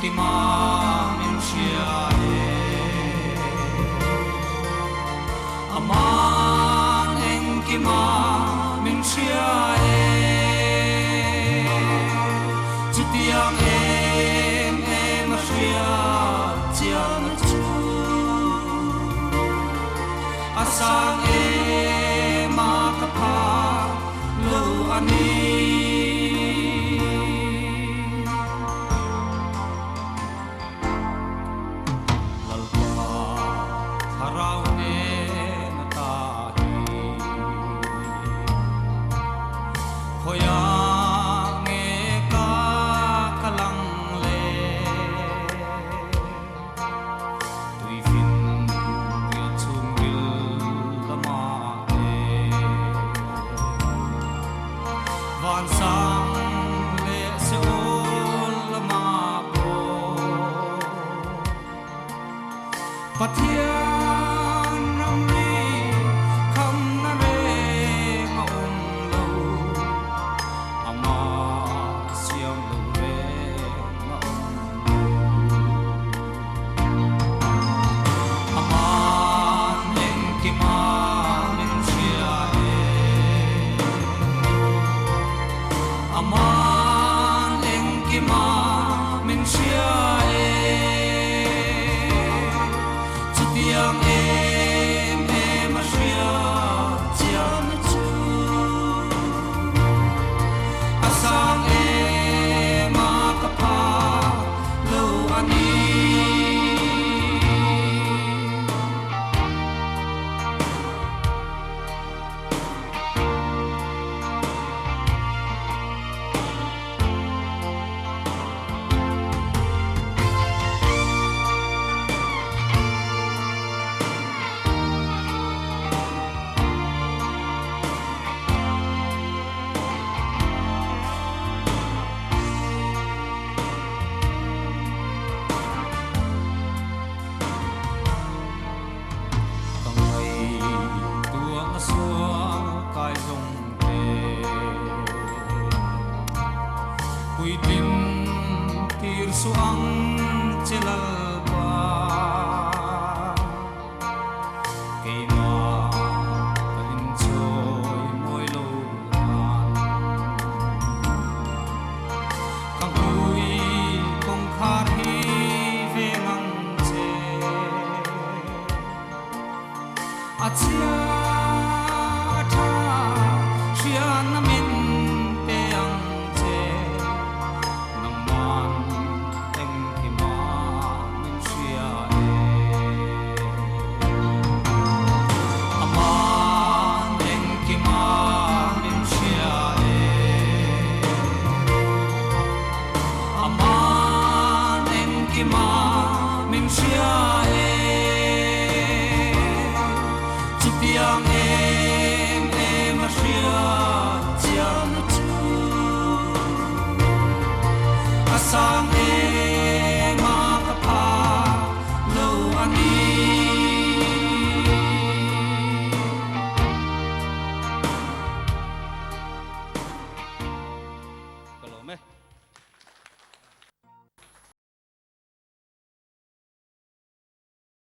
ki ma min chia aman en ki ma min chia chutiang em a chia chiang chu asang ma ka pa lo ani Pathian namri kham na re ma lo ama siam lo re ma ama nen ki ma min chia ama nen ki ma min chia yang em a shia chiam chu asang ma ka pa lo ani Quy tin tir suang chelal ba kei ma kalin choi moi lo kang hui kong khar hi ve ngang che achia tha shian min yang em a shia chiang chu asang